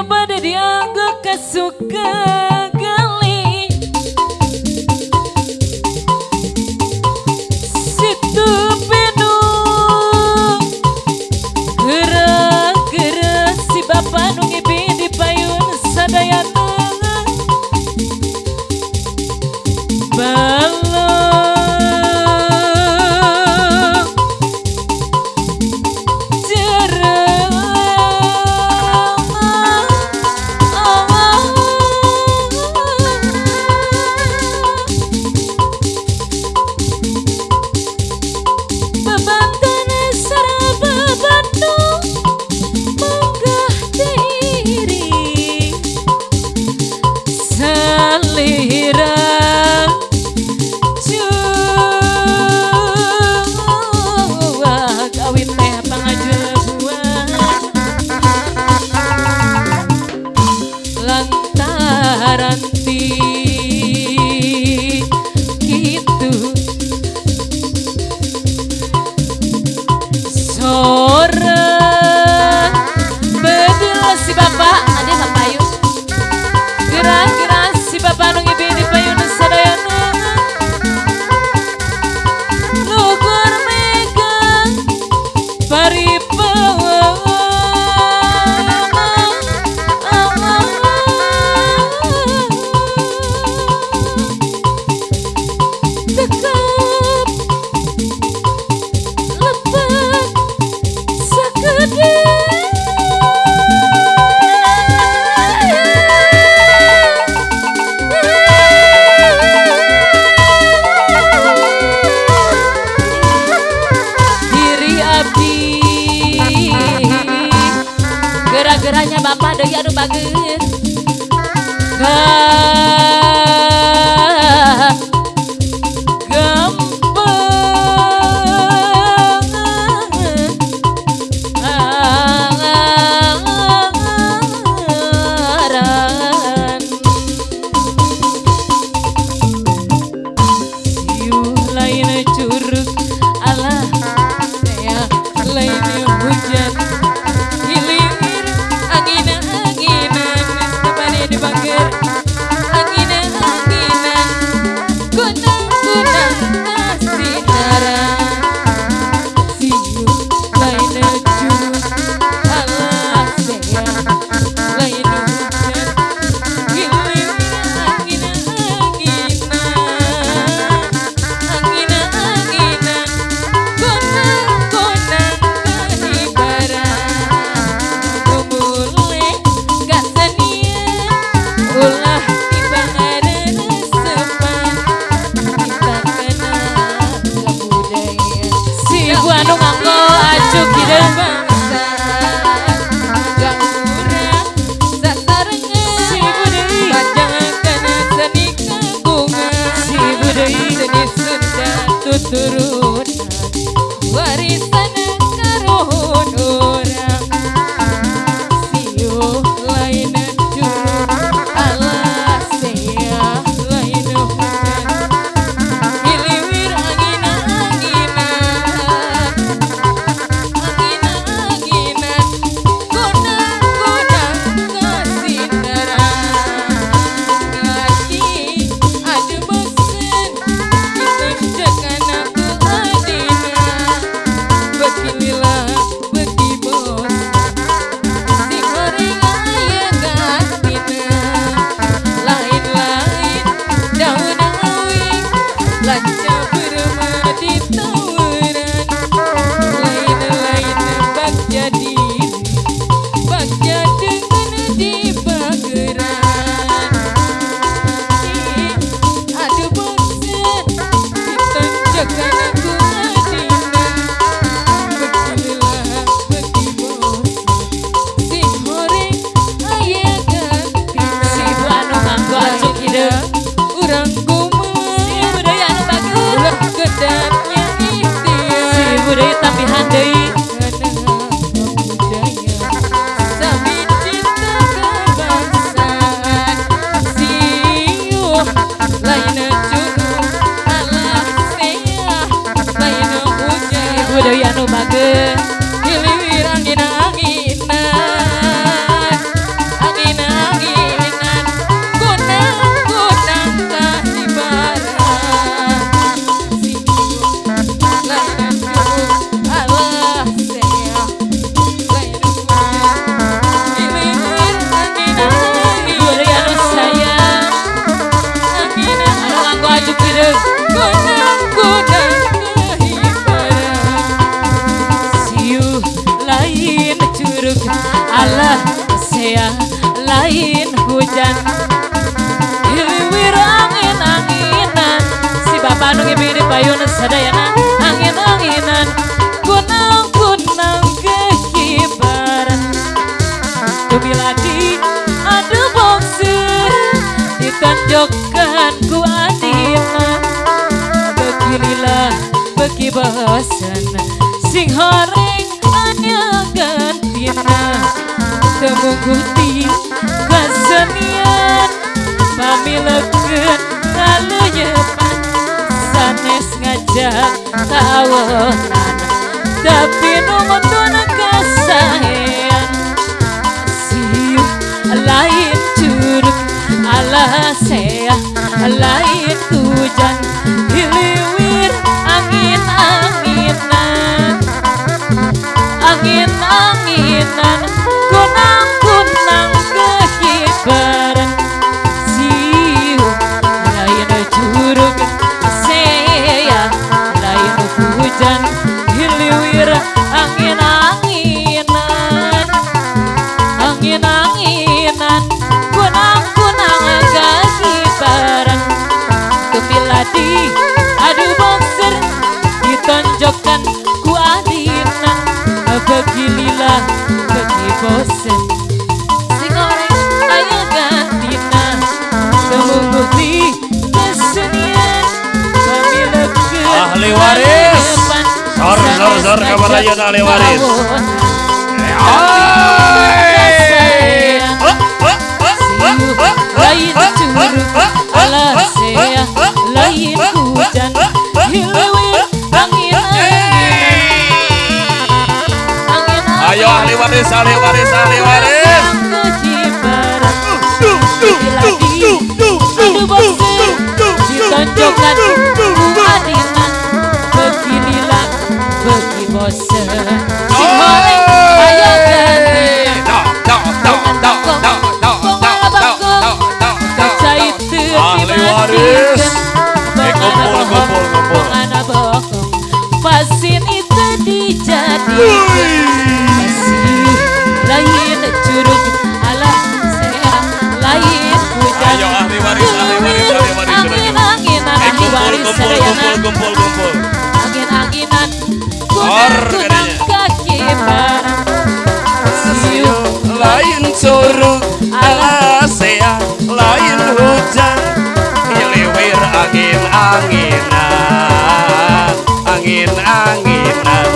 Pada dianggap kasuka gali situ penuh gerak-gerak si bapak nungibi di payun sadayana balong ranti gitu sore bedil si bapak ada nggak payung gerak-gerak si bapak nungibi di payung sadayana lugur megang paripawa gerak-geraknya bapak deh aduh bagus gambaran siuh lain curug alah saya lain hujan dibakar anginan-anginan gunang-gunang sinaran siu lain curug alah saya lain hujan gilir anginan-anginan gunang-gunang kehibaran kumule gak ulah ibarat sepan kita kenal budaya si anu nganggo acuk hideung bangsa gak murah sasarengan si budaya panjangkeun seni kagungan si budaya seni Sunda tuturunan warisan karuhun urang siuh lain aduh bosen itu jangan aku lanca bermadi tawaran lain-lain bak jadi dengan di bageran aduh bosan ditonjokkan aku adina beginilah bagi bos si horeng ayah ganti si bu anu nganggo acuk hidup urang si budaya anu bagus ulah gedatnya ikhtiar si budaya tapi handai karena budaya sami cinta kebangsaan siuh lain juru alah seah lain hujan si budaya anu bagus diliwir angin-anginan angin-anginan kunang-kunang kahibaran lain juru alah seah lain hujan diliwir angin-anginan budaya anu sayang anginan anu nganggo ajuk hideung kunang-kunang kahibaran siuh lain curug alah sea lain hujan diliwir angin-anginan si bapak nu ngibini payun sadayana angin-anginan kunang-kunang kekibaran Tumiladi adu boksir ditonjokkan ku adina beginilah beki bosan sing horeng anya gantina temungguti kesenian pamilekeun kaleuyepan sanes ngajak tawanan tapi nu mutuna kasaean siuh lain curug alah seah lain hujan diliwir angin-anginan angin-anginan kunang-kunang kekibaran siuh lain curug seah lain hujan diliwir angin-anginan angin-anginan kunang-kunang kekibaran Tumiladi adu boxer ditonjokkan ku adina beginilah bagi bosen sing horeng aya gantina temungguti kesenian pamilekeun ahli waris sor kamarayan ahli waris lain curug alah seah lain hujan diliwir angin-anginan ayo ahli waris ahli waris ahli waris kekibaran Tumiladi adu boksir ditonjokkan ku adina beginilah bagi bosen si horeng aya gantina ahli waris kumpul pasin itu dijadi lain curug alah seah lain hujan ayo ahli waris angin-anginan ahli waris sadayana kumpul angin-anginan kunang-kunang kakibaran siuh lain curug alah seah lain hujan diliwir angin-anginan angin-anginan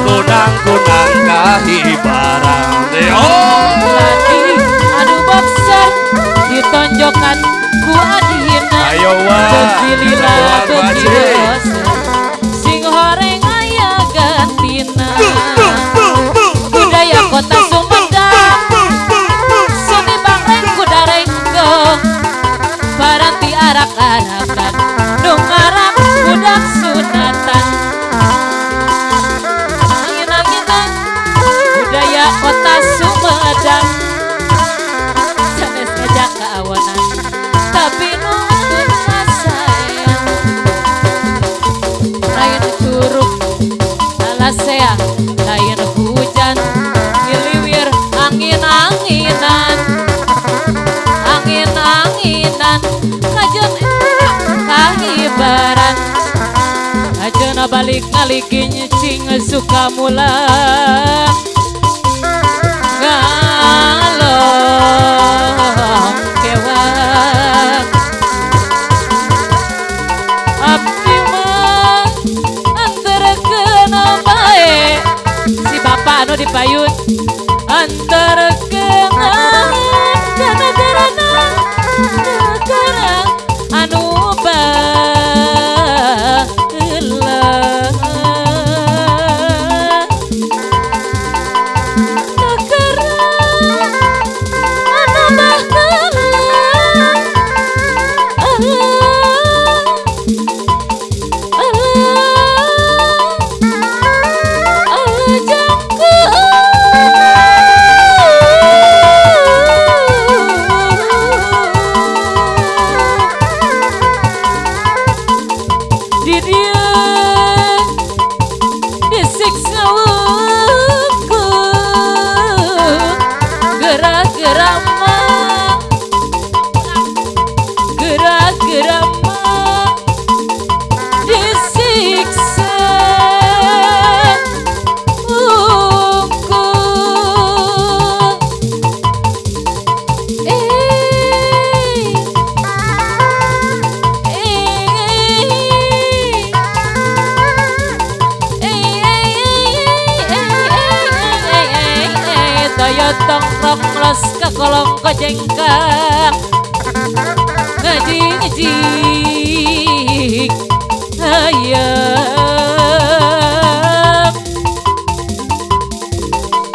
kunang-kunang kahibaran lagi adu boxer ditonjokkan ku adina ayo wah beginilah begi bosen sing horeng aya gantina budaya kota Sumedang seni bangreng kudarenggo paranti arak-arakan nu ngarang budak sunatan angin-anginan budaya kota Sumedang sanes ngajak keawanan tapi nu sayang Mana balik ngaliki nyicing suka mulang ngalong kewang abdi mah antara kena bae si bapak anu dipayun antara kena negara anu baheula negara anu di dia disiksa aku gerak-gerak mah gerak-gerak mah disiksa aku daya tongkrong los ka kolong kojengkang ngaji hayang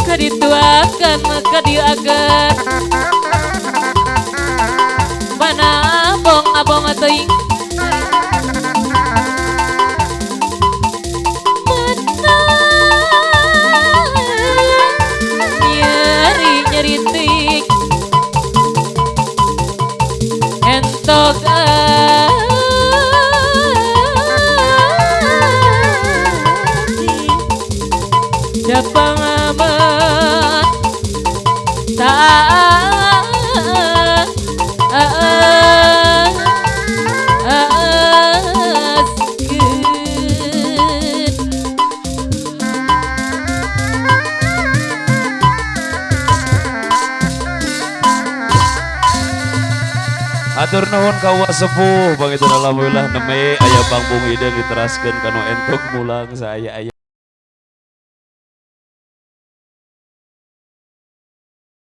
kadituakan kadiagan mana abong-abong teuing nyeritik entok Japang amat tak Atur nuhun kawa sepuh bang itu alhamdulillah neme aya Bang Bung Ida diteraskeun kanu entuk mulang saya aya